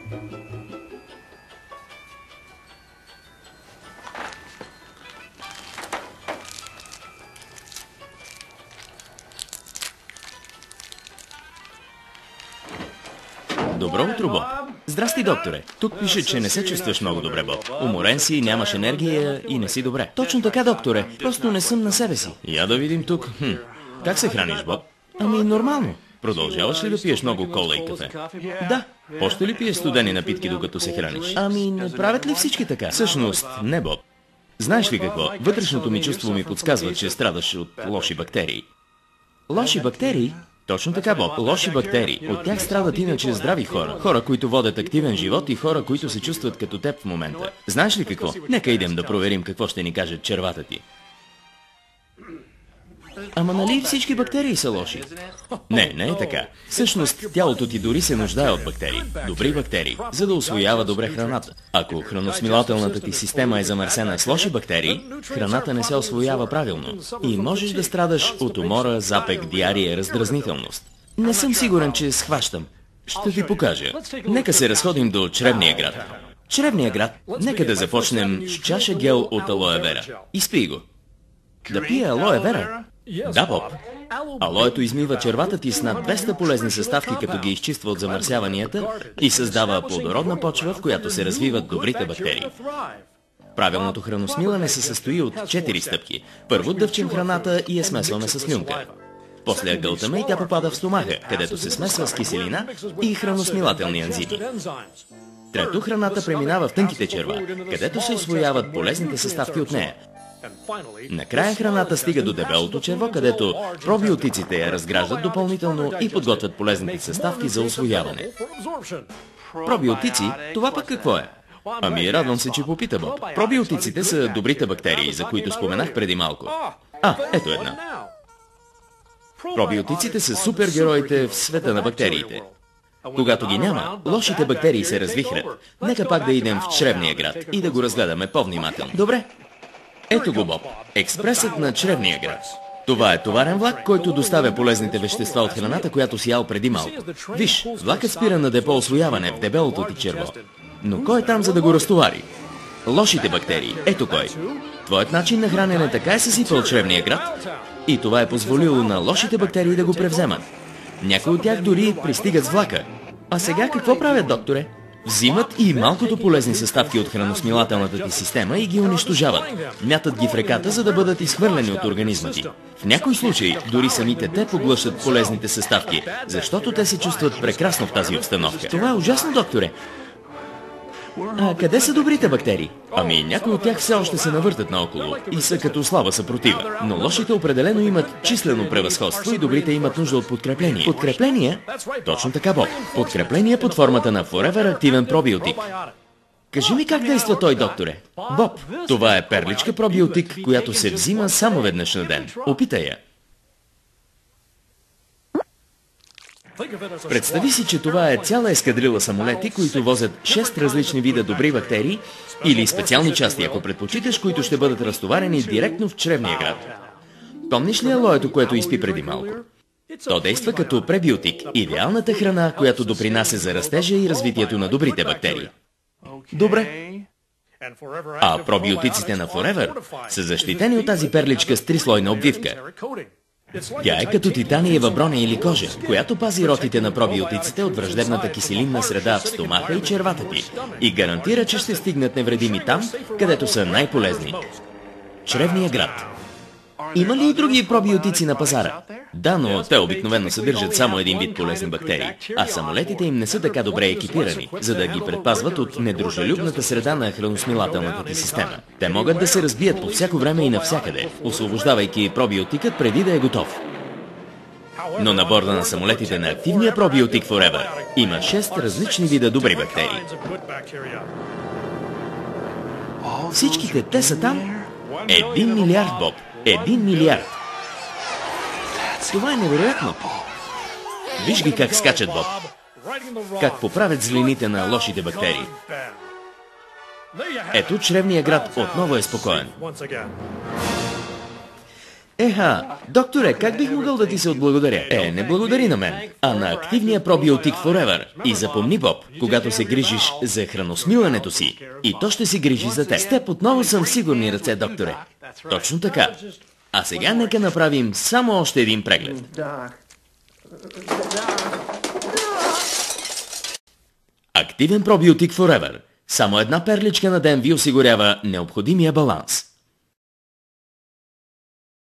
Добро утро, Боб. Здрасти, докторе. Тук пише, че не се чувстваш много добре, Боб. Уморен си, нямаш енергия и не си добре. Точно така, докторе. Просто не съм на себе си. Я да видим тук. Как се храниш, Боб? Ами, нормално. Продължаваш ли да пиеш много кола и кафе? Да. Още ли пиеш студени напитки, докато се храниш? Ами, не правят ли всички така? Всъщност, не, Боб. Знаеш ли какво? Вътрешното ми чувство ми подсказва, че страдаш от лоши бактерии. Лоши бактерии? Точно така, Боб. Лоши бактерии. От тях страдат иначе здрави хора. Хора, които водят активен живот и хора, които се чувстват като теб в момента. Знаеш ли какво? Нека идем да проверим какво ще ни кажат червата ти. Ама нали всички бактерии са лоши? Не, не е така. Всъщност, тялото ти дори се нуждае от бактерии. Добри бактерии, за да усвоява добре храната. Ако храносмилателната ти система е замърсена с лоши бактерии, храната не се усвоява правилно. И можеш да страдаш от умора, запек, диария, раздразнителност. Не съм сигурен, че схващам. Ще ти покажа. Нека се разходим до чревния град. Чревния град? Нека да започнем с чаша гел от алоe вера. Изпий го. Да пия алоe вера? Да, Боб. Алоето измива червата ти с над 200 полезни съставки, като ги изчиства от замърсяванията и създава плодородна почва, в която се развиват добрите бактерии. Правилното храносмилане се състои от 4 стъпки. Първо дъвчем храната и я смесваме с слюнка. После я гълтаме и тя попада в стомаха, където се смесва с киселина и храносмилателни ензими. Трето, храната преминава в тънките черва, където се усвояват полезните съставки от нея. Накрая храната стига до дебелото черво, където пробиотиците я разграждат допълнително и подготвят полезните съставки за усвояване. Пробиотици? Това пък какво е? Ами, радвам се, че попита, Боб. Пробиотиците са добрите бактерии, за които споменах преди малко. Ето една. Пробиотиците са супергероите в света на бактериите. Когато ги няма, лошите бактерии се развихрят. Нека пак да идем в чревния град и да го разгледаме по-внимателно. Добре. Ето го, Боб. Експресът на чревния град. Това е товарен влак, който доставя полезните вещества от храната, която си ял преди малко. Виж, влакът спира на депо усвояване в дебелото ти черво. Но кой е там, за да го разтовари? Лошите бактерии. Ето кой. Твоят начин на хранене така е съсипал чревния град и това е позволило на лошите бактерии да го превземат. Някои от тях дори пристигат с влака. А сега какво правят, докторе? Взимат и малкото полезни съставки от храносмилателната ти система и ги унищожават. Мятат ги в реката, за да бъдат изхвърлени от организма ти. В някои случаи дори самите те поглъщат полезните съставки, защото те се чувстват прекрасно в тази обстановка. Това е ужасно, докторе. А къде са добрите бактерии? Ами, някои от тях все още се навъртат наоколо и са като слаба съпротива. Но лошите определено имат числено превъзходство и добрите имат нужда от подкрепление. Подкрепление? Точно така, Боб. Подкрепление под формата на Forever активен пробиотик. Кажи ми как действа той, докторе? Боб, това е перличка пробиотик, която се взима само веднъж на ден. Опитай я. Представи си, че това е цяла ескадрила самолети, които возят 6 различни вида добри бактерии или специални части, ако предпочиташ, които ще бъдат разтоварени директно в чревния град. Помниш ли алоето, което изпи преди малко? То действа като пребиотик, идеалната храна, която допринася за растежа и развитието на добрите бактерии. Добре. А пробиотиците на Forever са защитени от тази перличка с 3-слойна обвивка. Тя е като титаниева броня или кожа, която пази ротите на пробиотиците от враждебната киселинна среда в стомаха и червата ти и гарантира, че ще стигнат невредими там, където са най-полезни. Чревния град. Има ли и други пробиотици на пазара? Да, но те обикновено съдържат само един вид полезни бактерии, а самолетите им не са така добре екипирани, за да ги предпазват от недружелюбната среда на храносмилателната ти система. Те могат да се разбият по всяко време и навсякъде, освобождавайки пробиотикът преди да е готов. Но на борда на самолетите на активния пробиотик Forever има 6 различни вида добри бактерии. Всичките те са там? 1 милиард, Боб. 1 милиард. Това е невероятно. Виж ги как скачат, Боб. Как поправят злините на лошите бактерии. Ето, чревния град отново е спокоен. Еха, докторе, как бих могъл да ти се отблагодаря? Не благодари на мен, а на активния пробиотик Forever. И запомни, Боб, когато се грижиш за храносмилането си, и то ще се грижи за теб. С теб отново съм в сигурни ръце, докторе. Точно така. А сега нека направим само още един преглед. Активен пробиотик Forever. Само една перличка на ден ви осигурява необходимия баланс.